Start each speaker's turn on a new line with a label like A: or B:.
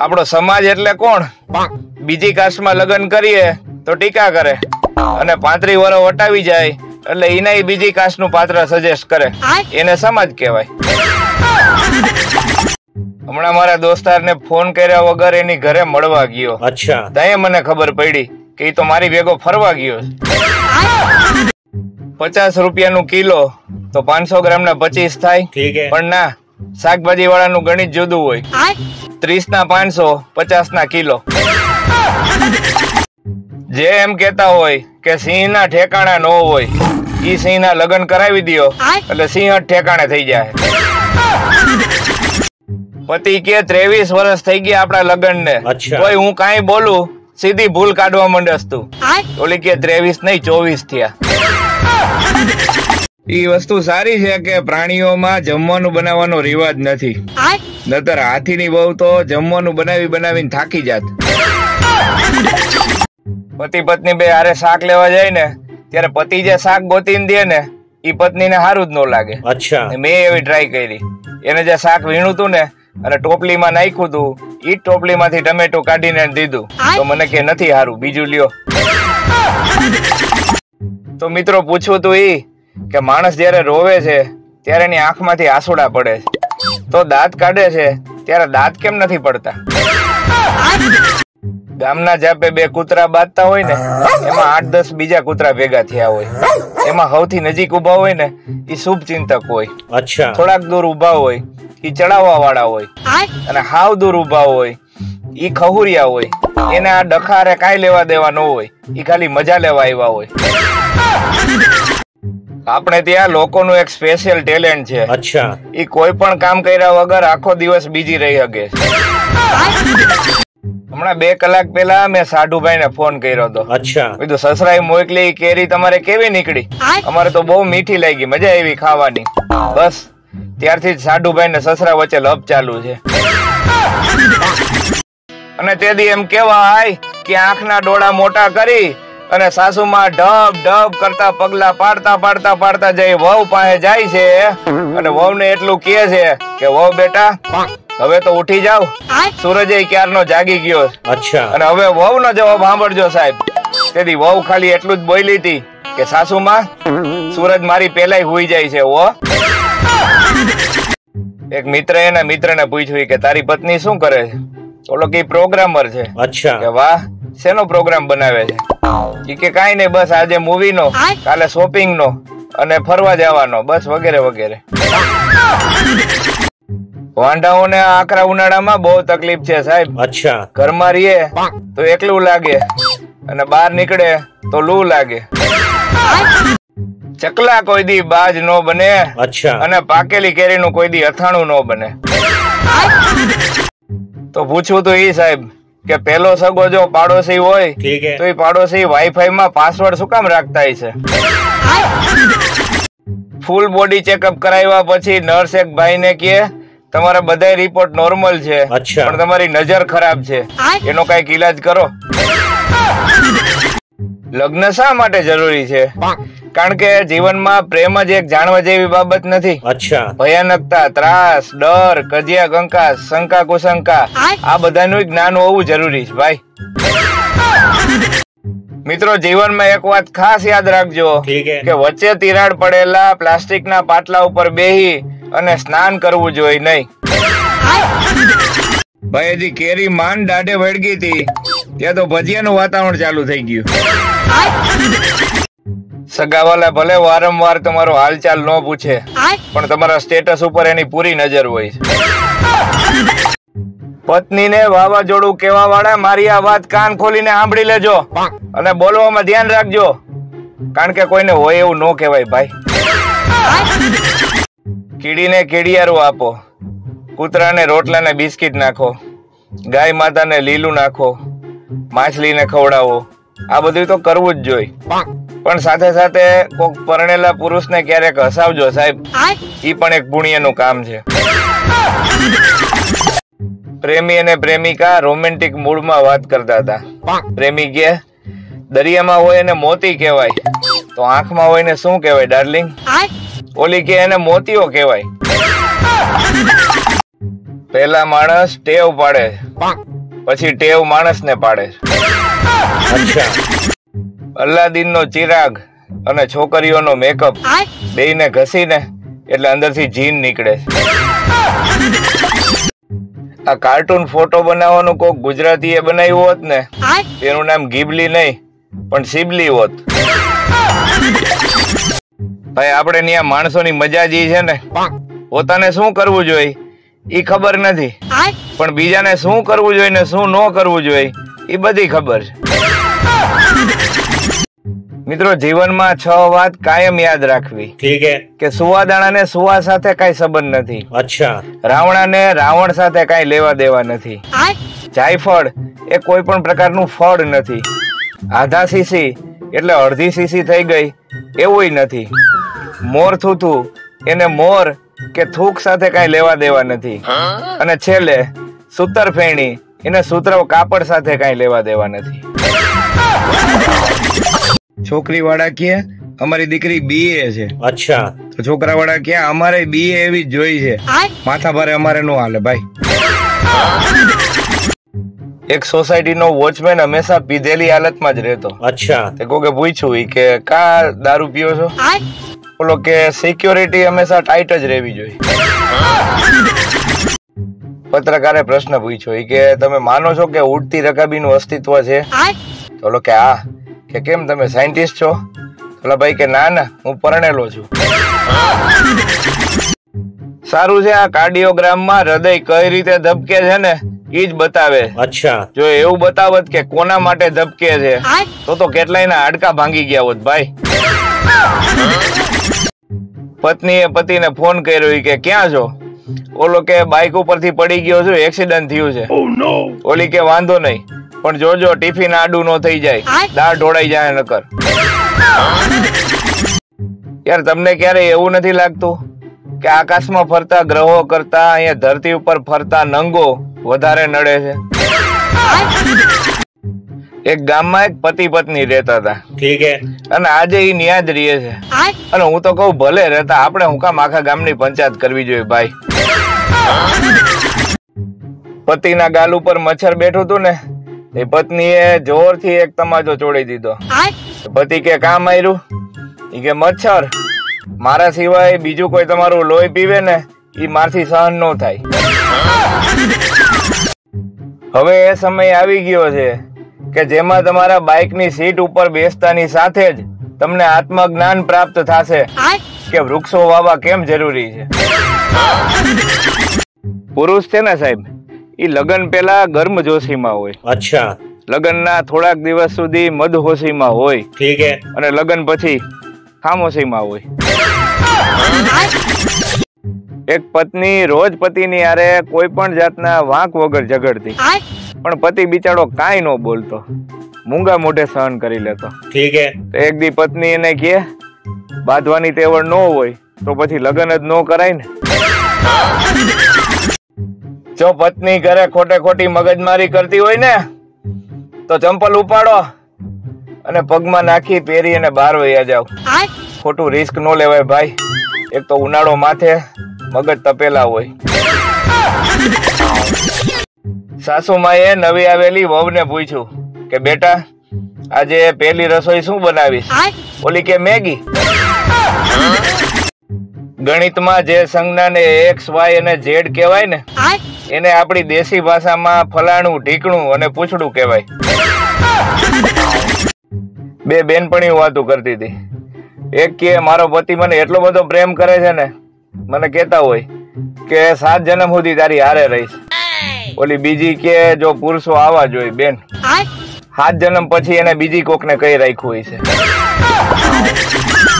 A: આપણો સમાજ એટલે કોણ? બીજી કાસ્ટમાં લગ્ન કરીએ તો ટીકા કરે અને 35 વર્ષ વટાવી જાય એટલે એને બીજી કાસ્ટનું પાત્ર સજેસ્ટ કરે, એને સમાજ કહેવાય. હમણાં મારા દોસ્તારને ફોન કર્યા વગર એની ઘરે મળવા ગયો. ત્યાં મને ખબર પડી કે એ તો મારી ભેગો ફરવા ગયો. 50 રૂપિયાનું કિલો તો 500 ગ્રામના 25 થાય, પણ ના, શાકભાજી વાળાનું ગણિત જુદું હોય. 30 ના 500, 50 ના કિલો. જે એમ કેતા હોય કે સિંહ ના ઠેકાણા ન હોય, ઈ સિંહ ના લગ્ન કરાવી દો એટલે સિંહ જ ઠેકાણે થઈ જાય. પતિ કે 23 વર્ષ થઈ ગયા આપડા લગ્ન ને, તોય હું કાંઈ બોલું સીધી ભૂલ કાઢવા માંડસ તું. ઓલી કે 23 નહીં 24 થયા. ઈ વસ્તુ સારી છે કે પ્રાણીઓમાં જમવાનું બનાવવાનો રિવાજ નથી, નતર હાથીની વહુ તો જમવાનું બનાવી બનાવીને થાકી જાત. પતિ પત્ની બે હારે શાક લેવા જાય ને ત્યારે પતિ જે શાક ગોતીને દે ને ઈ પત્નીને સારું જ ન લાગે. મેં એવી ટ્રાય કરી. એને જે શાક વીણું તું ને અને ટોપલીમાં નાખ્યું તું, ઈ ટોપલીમાંથી ટમેટો કાઢીને દીધું તો મને કે નથી સારું, બીજું લ્યો. તો મિત્રો પૂછવું તું ઈ કે માણસ જયારે રોવે છે ત્યારે એની આંખમાંથી આંસુડા પડે છે, તો દાંત કાઢે છે ત્યારે દાંત કેમ નથી પડતા? ગામના જાપે બે કૂતરા બાંધતા હોય ને એમાં 8-10 બીજા કૂતરા ભેગા થયા હોય. એમાં સૌથી નજીક ઉભા હોય ને એ શુભ ચિંતક હોય, થોડાક દૂર ઉભા હોય એ ચડાવવા વાળા હોય, અને હાવ દૂર ઉભા હોય ઈ ખહુરિયા હોય. એને આ ડખારે કાંઈ લેવા દેવા ન હોય, ઈ ખાલી મજા લેવા આવ્યા હોય. આપણે ત્યાં લોકોનું એક સ્પેશિયલ ટેલેન્ટ છે, ઈ કોઈ પણ કામ કર્યા વગર આખો દિવસ બીજી રહી શકે. હમણાં 2 કલાક પહેલા મેં સાઢુભાઈ ને ફોન કર્યો હતો. કીધું સસરાએ મોકલી કેરી તમારે કેવી નીકળી? અમારે તો બહુ મીઠી લાગી, મજા આવી ખાવાની. બસ ત્યારથી જ સાઢુભાઈ ને સસરા વચ્ચે લપ ચાલુ છે. અને તેથી એમ કેવા આય કે આંખના ડોળા મોટા કરી અને સાસુમાં ઢબ ઢબ કરતા પગલા પાડતા પાડતા પાડતા જઈ વહુ પાસે જાય છે અને વહુને એટલું કહે છે કે વહુ બેટા હવે તો ઉઠી જાવ, સૂરજ ક્યારનો જાગી ગયો. અને હવે વહુ નો જવાબ સાંભળજો સાહેબ. તેથી વહુ ખાલી એટલું જ બોલી હતી કે સાસુમાં સૂરજ મારી પેલાય હુઈ જાય છે. એક મિત્ર એના મિત્ર ને પૂછ્યું કે તારી પત્ની શું કરે છે? ઓલો કે પ્રોગ્રામર છે. કે વાહ, શેનો પ્રોગ્રામ બનાવે છે? ઈ કે કાંઈ નહીં, બસ આજે મૂવી નો, કાલે શોપિંગ નો અને ફરવા જવાનો, બસ વગેરે વગેરે. વાંઢાઓને આકરા ઉનાળામાં બહુ તકલીફ છે સાહેબ. ઘરમાં રહીએ તો એકલું લાગે અને બહાર નીકળે તો લૂ લાગે. ચકલા કોઈ દી બાજ નો બને અને પાકેલી કેરીનું કોઈ દી અથાણું નો બને. તો પૂછવું તો ઈ સાહેબ કે પેલો સગો જો પાડોશી હોય તો એ પાડોશી વાઈફાઈ માં પાસવર્ડ શું કામ રાખતા છે? ફૂલ બોડી ચેકઅપ કરાવ્યા પછી નર્સ એક ભાઈ ને કહે તમારા બધા રિપોર્ટ નોર્મલ છે, પણ તમારી નજર ખરાબ છે, એનો કઈક ઈલાજ કરો. લગ્ન શા માટે જરૂરી છે? કારણ કે જીવનમાં પ્રેમ જ એક જાણવા જેવી બાબત નથી. ભયાનકતા, ત્રાસ, ડર, કજિયા કંકાસ, શંકા કુશંકા, આ બધાનું જ્ઞાન હોવું જરૂરી છે ભાઈ. મિત્રો જીવનમાં એક વાત ખાસ યાદ રાખજો કે વચ્ચે તિરાડ પડેલા પ્લાસ્ટિકના પાટલા ઉપર બેહી અને સ્નાન કરવું જોઈએ નહીં. ભાઈ હજી કેરી માંડ દાઢે વળગી હતી ત્યાં તો ભજીયાનું વાતાવરણ ચાલુ થઈ ગયું. સગાવાલા ભલે વારંવાર તમારો હાલચાલ ન પૂછે, પણ તમારા સ્ટેટસ ઉપર એની પૂરી નજર હોય. પત્નીને વાવાઝોડું કેવા વાળા મારી આ વાત કાન ખોલીને સાંભળી લેજો અને બોલવામાં ધ્યાન રાખજો, કારણ કે કોઈને હોય એવું ન કહેવાય ભાઈ. કીડીને કીડિયારું આપો, કૂતરાને રોટલા ને બિસ્કિટ નાખો, ગાય માતાને લીલું નાખો, માછલીને ખવડાવો, આ બધું તો કરવું જ જોઈએ. પણ સાથે સાથે કોક પરણેલા પુરુષને ક્યારેક હસાવજો સાહેબ, ઈ પણ એક પુણ્યનું કામ છે. પ્રેમી અને પ્રેમિકા રોમેન્ટિક મૂડમાં વાત કરતા હતા. પ્રેમી કે દરિયામાં હોય એને મોતી કહેવાય, તો આંખમાં હોય ને શું કહેવાય ડાર્લિંગ? ઓલી કે એને મોતીઓ કહેવાય. પહેલા માણસ ટેવ પાડે, પછી ટેવ માણસને પાડે. અલ્લાદીનનો ચિરાગ અને છોકરીઓનો મેકઅપ બેયને ઘસીને એટલે અંદરથી જીન નીકળે. આ કાર્ટૂન ફોટો બનાવવાનું કોક ગુજરાતીએ બનાવ્યું હોત ને, તેનું નામ ગીબલી નહીં પણ સિબલી હોત. ભાઈ આપણે ત્યાં માણસોની મજા જે છે ને, પોતાને શું કરવું જોઈએ ઈ ખબર નથી, પણ બીજાને શું કરવું જોઈએ ને શું ન કરવું જોઈએ ઈ બધી ખબર છે. મિત્રો જીવનમાં 6 વાત કાયમ યાદ રાખવી. ઠીક હે કે સુવાદાણાને સુવા સાથે કઈ સંબંધ નથી. અચ્છા. રાવણાને રાવણ સાથે કઈ લેવા દેવા નથી. જાયફળ એ કોઈ પણ પ્રકારનું ફળ નથી. આધા સીસી એટલે અડધી સીસી થઈ ગઈ એવું નથી. મોર થૂથું એને મોર કે થૂક સાથે કઈ લેવા દેવા નથી. અને છેલ્લે સૂતર ફેણી એને સૂતર કાપડ સાથે કઈ લેવા દેવા નથી. છોકરી વાળા કે અમારી દીકરી BA છે. અચ્છા. તો છોકરા વાળા કે અમારે BA એવી જ જોઈ છે. માથા ભારે અમારે નો હાલે ભાઈ. એક સોસાયટી નો વોચમેન હંમેશા પીધેલી હાલતમાં જ રહેતો. અચ્છા. તે કોકે પૂછ્યું કે કા દારૂ પીઓ છો? બોલો કે સિક્યોરિટી હંમેશા ટાઈટ જ રહેવી જોઈએ. પત્રકારે પ્રશ્ન પૂછ્યો કે તમે માનો છો કે ઉડતી રકાબીનું અસ્તિત્વ છે? બોલો કે હા. કે કેમ તમે સાયન્ટિસ્ટ છો? બોલા ભાઈ કે ના ના હું પરણેલો છું. સારું છે આ કાર્ડિયોગ્રામમાં હૃદય કઈ રીતે ધબકે છે ને ઈ જ બતાવે. અચ્છા. જો એવું બતાવત કે કોના માટે ધબકે છે તો કેટલાયના હાડકા ભાંગી ગયા હોત ભાઈ. પત્નીએ પતિને ફોન કર્યો કે ક્યાં છો? ઓલો કે બાઇક ઉપરથી પડી ગયો છું, એક્સિડન્ટ થયું છે. ઓલી કે વાંધો નહીં પણ જોજો ટિફિન આડું નો થઈ જાય, દાળ ઢોળાઈ જાય નકર. યાર તમને ક્યારે એવું નથી લાગતું કે આકાશમાં ફરતા ગ્રહો કરતા અહીંયા ધરતી ઉપર ફરતા નંગો વધારે નડે છે? એક ગામમાં એક પતિ પત્ની રહેતા હતા. ઠીક હે. અને આજે ઈ ન્યા જ રહે છે. અને હું તો કહું ભલે રહેતા, આપણે હું કામ આખા ગામની પંચાયત કરવી જોઈએ ભાઈ. પતિના ગાલ ઉપર મચ્છર બેઠું હતું ને, એ પત્નીએ જોરથી એક તમાચો ચોડી દીધો. પતિ કે કામ આવ્યું? ઈ કે મચ્છર, મારા સિવાય બીજું કોઈ તમારું લોહી પીવે ને ઈ મારથી સહન ન થાય. હવે એ સમય આવી ગયો છે કે જેમાં તમારા બાઇકની સીટ ઉપર બેસતાની સાથે જ તમને આત્મજ્ઞાન પ્રાપ્ત થશે કે વૃક્ષો વાવવા કેમ જરૂરી છે. પુરુષ છે ને સાહેબ, ઈ લગ્ન પેલા ગર્મજોશીમાં હોય. અચ્છા. લગ્નના થોડાક દિવસ સુધી મદહોશીમાં હોય. ઠીક હે. અને લગ્ન પછી ખામોશીમાં હોય. એક પત્ની રોજ પતિની હારે કોઈ પણ જાતના વાંક વગર ઝઘડતી, પણ પતિ બિચારો કાંઈ ન બોલતો, મૂંગા મોઢે સહન કરી લેતો. ઠીક હે. એક દી પત્ની એને કહે બાંધવાની તેવડ ન હોય તો પછી લગ્ન જ ન કરાય ને. જો પત્ની ઘરે ખોટે ખોટી મગજમારી કરતી હોય ને તો ચંપલ ઉપાડો અને પગમાં નાખી પહેરી અને બહાર વયા જાવ. ખોટું રિસ્ક ન લેવાય ભાઈ. એક તો ઉનાળો માથે, મગજ તપેલા હોય. સાસુમાએ નવી આવેલી વહુને પૂછ્યું કે બેટા આજે પહેલી રસોઈ શું બનાવીશ? ઓલી કે મેગી. ગણિતમાં જે સંજ્ઞાને x, y અને z કહેવાય ને એને આપણી દેશી ભાષામાં ફલાણું, ઢીકણું અને પૂછડું કહેવાય. બે બેનપણીઓ વાતું કરતી હતી. એક કે મારો પતિ મને એટલો બધો પ્રેમ કરે છે ને, મને કહેતા હોય કે 7 જન્મ સુધી તારી હારે રહીશ. ઓલી બીજી કે જો પુરુષો આવા જોઈએ બેન, 7 જન્મ પછી એને બીજી કોકને કઈ રાખ્યું હોય છે.